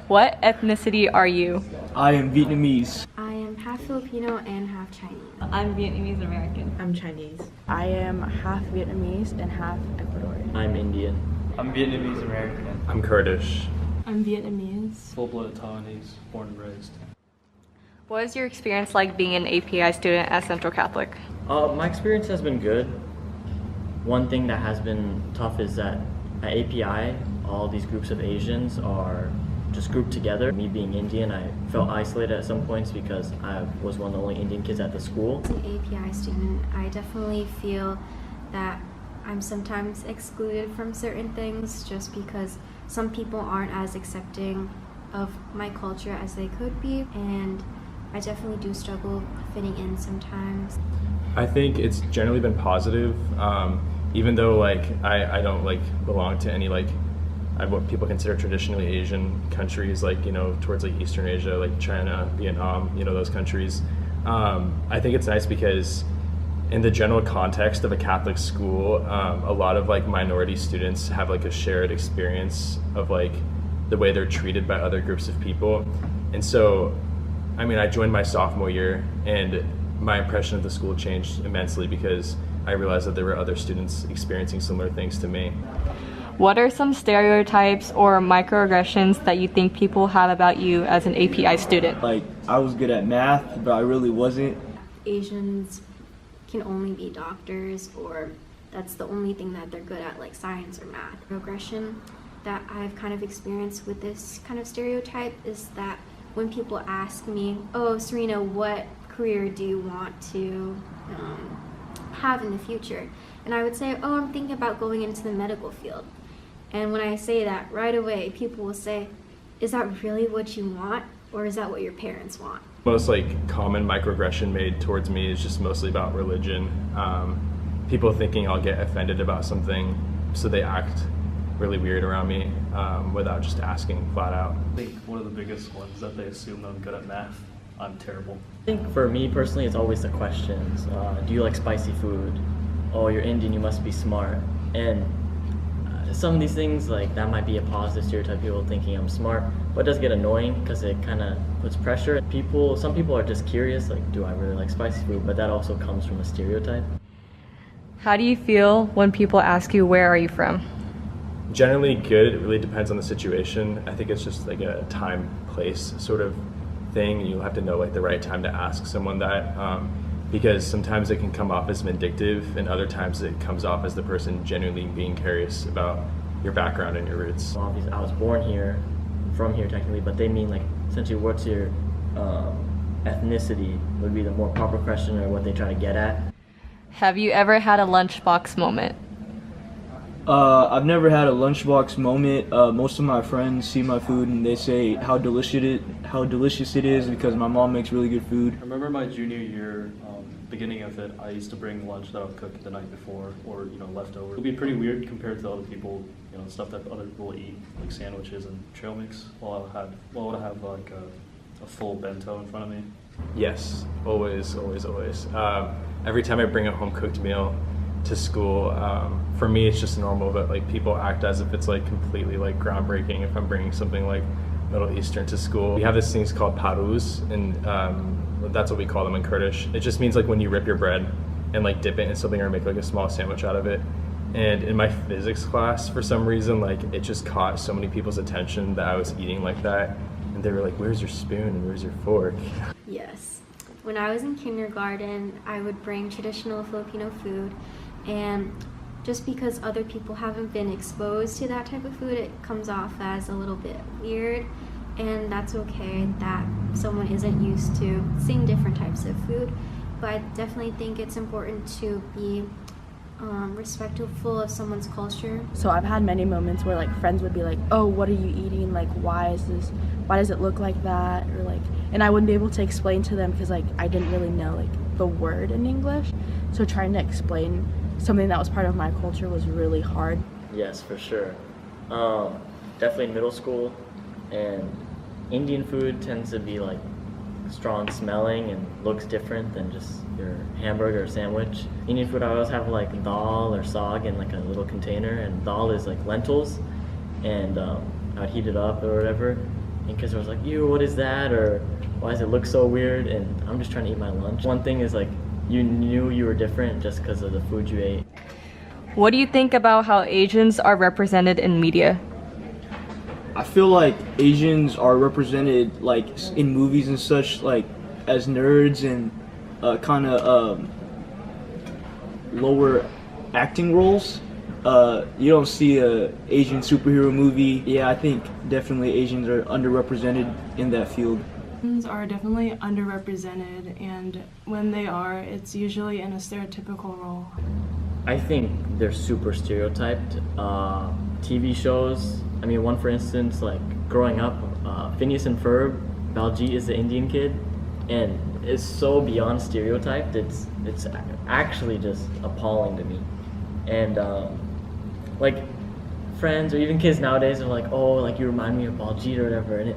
What ethnicity are you? I am Vietnamese. I am half Filipino and half Chinese. I'm Vietnamese American. I'm Chinese. I am half Vietnamese and half Ecuadorian. I'm Indian. I'm Vietnamese American. I'm Kurdish. I'm Vietnamese. Full-blooded Taiwanese, born and raised. What is your experience like being an API student at Central Catholic? My experience has been good. One thing that has been tough is that at API, all these groups of Asians are just grouped together. Me being Indian, I felt isolated at some points because I was one of the only Indian kids at the school. As an API student, I definitely feel that I'm sometimes excluded from certain things just because some people aren't as accepting of my culture as they could be, and I definitely do struggle fitting in sometimes. I think it's generally been positive, even though I don't belong to any what people consider traditionally Asian countries, towards Eastern Asia, like China, Vietnam, those countries. I think it's nice because in the general context of a Catholic school, a lot of minority students have a shared experience of the way they're treated by other groups of people. And so, I joined my sophomore year and my impression of the school changed immensely because I realized that there were other students experiencing similar things to me. What are some stereotypes or microaggressions that you think people have about you as an API student? I was good at math, but I really wasn't. Asians can only be doctors, or that's the only thing that they're good at, like science or math. Progression that I've kind of experienced with this kind of stereotype is that when people ask me, oh, Serena, what career do you want to have in the future? And I would say, oh, I'm thinking about going into the medical field. And when I say that, right away, people will say, is that really what you want? Or is that what your parents want? Most common microaggression made towards me is just mostly about religion. People thinking I'll get offended about something, so they act really weird around me without just asking flat out. I think one of the biggest ones that they assume that I'm good at math. I'm terrible. I think for me personally, it's always the questions. Do you like spicy food? Oh, you're Indian, you must be smart. And some of these things, that might be a positive stereotype, people thinking I'm smart, but it does get annoying because it kind of puts pressure. Some people are just curious, do I really like spicy food? But that also comes from a stereotype. How do you feel when people ask you, where are you from? Generally good. It really depends on the situation. I think it's just a time, place sort of thing. You have to know the right time to ask someone that, because sometimes it can come off as vindictive and other times it comes off as the person genuinely being curious about your background and your roots. Obviously, I was born here, from here technically, but they mean essentially what's your ethnicity would be the more proper question, or what they try to get at. Have you ever had a lunchbox moment? I've never had a lunchbox moment. Most of my friends see my food and they say how delicious it is because my mom makes really good food. I remember my junior year, beginning of it, I used to bring lunch that I would cook the night before, or leftover. It would be pretty weird compared to other people, stuff that other people eat, like sandwiches and trail mix. While I would have a full bento in front of me. Yes, always. Every time I bring a home cooked meal to school, for me it's just normal, but people act as if it's completely groundbreaking if I'm bringing something Middle Eastern to school. We have these things called parus, and that's what we call them in Kurdish. It just means when you rip your bread and dip it in something or make a small sandwich out of it. And in my physics class, for some reason, it just caught so many people's attention that I was eating like that, and they were like, where's your spoon and where's your fork? Yes. When I was in kindergarten, I would bring traditional Filipino food, and just because other people haven't been exposed to that type of food, it comes off as a little bit weird, and that's okay that someone isn't used to seeing different types of food. But I definitely think it's important to be respectful of someone's culture. So I've had many moments where friends would be like, oh, what are you eating? Why does it look like that? Or and I wouldn't be able to explain to them because I didn't really know the word in English. So trying to explain something that was part of my culture was really hard. Yes, for sure. Definitely in middle school, and Indian food tends to be strong smelling and looks different than just your hamburger or sandwich. Indian food, I always have dal or saag in a little container, and dal is lentils, and I'd heat it up or whatever, and kids are always like, ew, what is that? Or why does it look so weird? And I'm just trying to eat my lunch. One thing is like, you knew you were different just because of the food you ate. What do you think about how Asians are represented in media? I feel like Asians are represented like in movies and such, like as nerds and kind of lower acting roles. You don't see a Asian superhero movie. Yeah, I think definitely Asians are underrepresented in that field. Asians are definitely underrepresented, and when they are, it's usually in a stereotypical role. I think they're super stereotyped. TV shows, I mean, one for instance, like growing up, Phineas and Ferb, Baljeet is the Indian kid, and it's so beyond stereotyped, it's actually just appalling to me. And like friends or even kids nowadays are like, oh, like you remind me of Baljeet or whatever, and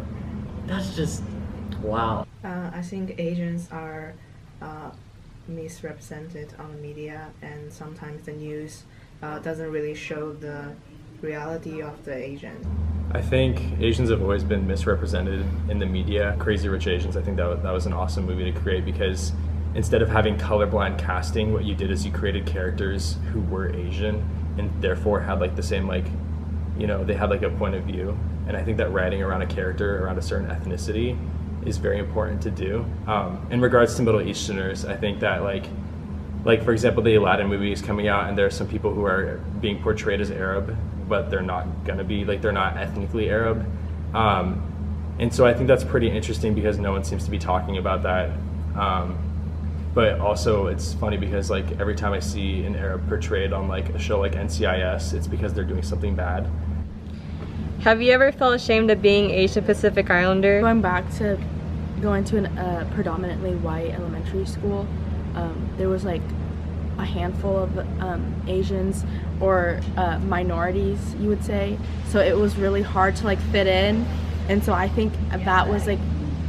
that's just, wow. I think Asians are misrepresented on the media, and sometimes the news doesn't really show the reality of the Asian. I think Asians have always been misrepresented in the media. Crazy Rich Asians, I think that was an awesome movie to create, because instead of having colorblind casting, what you did is you created characters who were Asian and therefore had like the same, like, you know, they had like a point of view. And I think that writing around a character around a certain ethnicity is very important to do. In regards to Middle Easterners, I think that like for example, the Aladdin movie is coming out and there are some people who are being portrayed as Arab, but they're not gonna be, like, they're not ethnically Arab. And so I think that's pretty interesting because no one seems to be talking about that. But also it's funny because like every time I see an Arab portrayed on like a show like NCIS, it's because they're doing something bad. Have you ever felt ashamed of being Asian Pacific Islander? Going back to going to a predominantly white elementary school, there was like a handful of Asians or minorities, you would say. So it was really hard to like fit in. And so I think that was like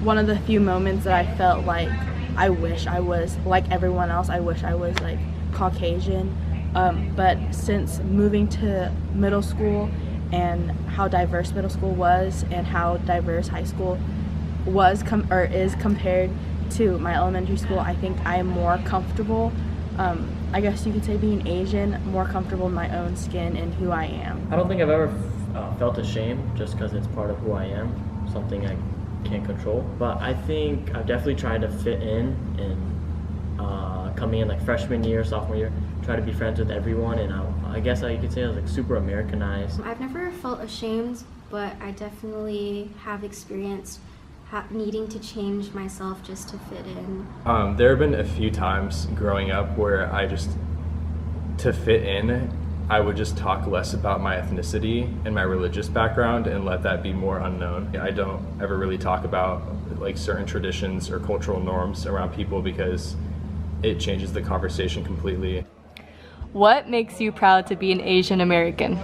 one of the few moments that I felt like I wish I was like everyone else. I wish I was like Caucasian. But since moving to middle school and how diverse middle school was and how diverse high school was is compared to my elementary school, I think I am more comfortable, I guess you could say, being Asian, more comfortable in my own skin and who I am. I don't think I've ever felt ashamed just because it's part of who I am, something I can't control. But I think I've definitely tried to fit in and coming in like freshman year, sophomore year, try to be friends with everyone, and I guess you could say I was like super Americanized. I've never felt ashamed, but I definitely have experienced needing to change myself just to fit in. There have been a few times growing up where to fit in, I would just talk less about my ethnicity and my religious background and let that be more unknown. I don't ever really talk about like certain traditions or cultural norms around people because it changes the conversation completely. What makes you proud to be an Asian American?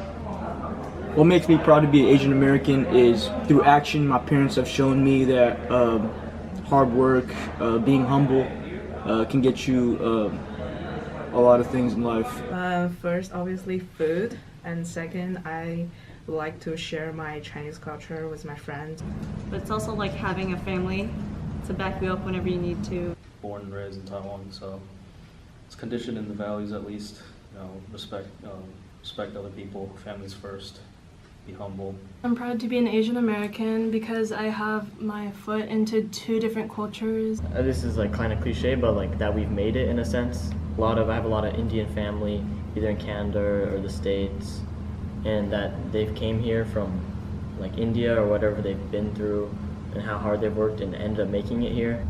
What makes me proud to be an Asian American is through action. My parents have shown me that hard work, being humble can get you a lot of things in life. First, obviously food, and second, I like to share my Chinese culture with my friends. But it's also like having a family to back you up whenever you need to. Born and raised in Taiwan, so it's conditioned in the values at least. You know, respect other people, families first, be humble. I'm proud to be an Asian American because I have my foot into 2 different cultures. This is like kind of cliche, but like that we've made it in a sense. I have a lot of Indian family, either in Canada or the States, and that they've came here from like India or whatever they've been through and how hard they've worked and ended up making it here.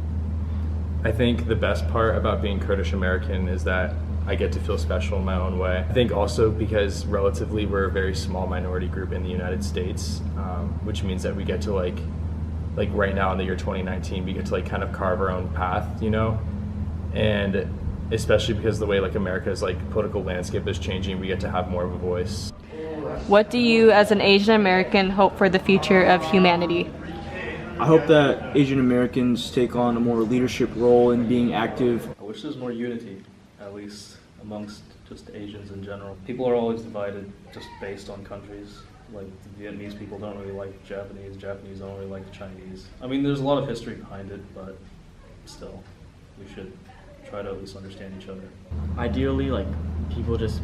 I think the best part about being Kurdish American is that I get to feel special in my own way. I think also because relatively we're a very small minority group in the United States, which means that we get to like right now in the year 2019, we get to like kind of carve our own path, you know? And especially because the way like America's like political landscape is changing, we get to have more of a voice. What do you as an Asian American hope for the future of humanity? I hope that Asian Americans take on a more leadership role in being active. I wish there's more unity, at least amongst just Asians in general. People are always divided just based on countries, like the Vietnamese people don't really like Japanese don't really like the Chinese. I mean, there's a lot of history behind it, but still, we should try to at least understand each other. Ideally, like people just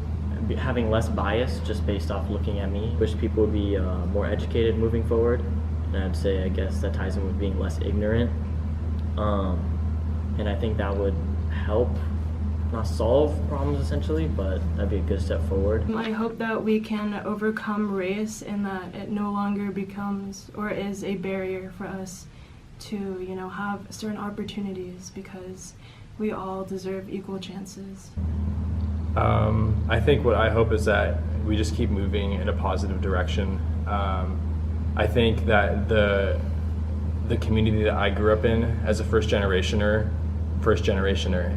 having less bias just based off looking at me. Wish people would be more educated moving forward, and I'd say I guess that ties in with being less ignorant. And I think that would help not solve problems essentially, but that'd be a good step forward. I hope that we can overcome race and that it no longer becomes or is a barrier for us to, you know, have certain opportunities, because we all deserve equal chances. I think what I hope is that we just keep moving in a positive direction. I think that the community that I grew up in as a first generationer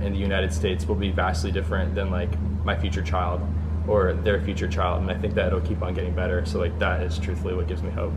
in the United States will be vastly different than like my future child or their future child, and I think that it'll keep on getting better. So like that is truthfully what gives me hope.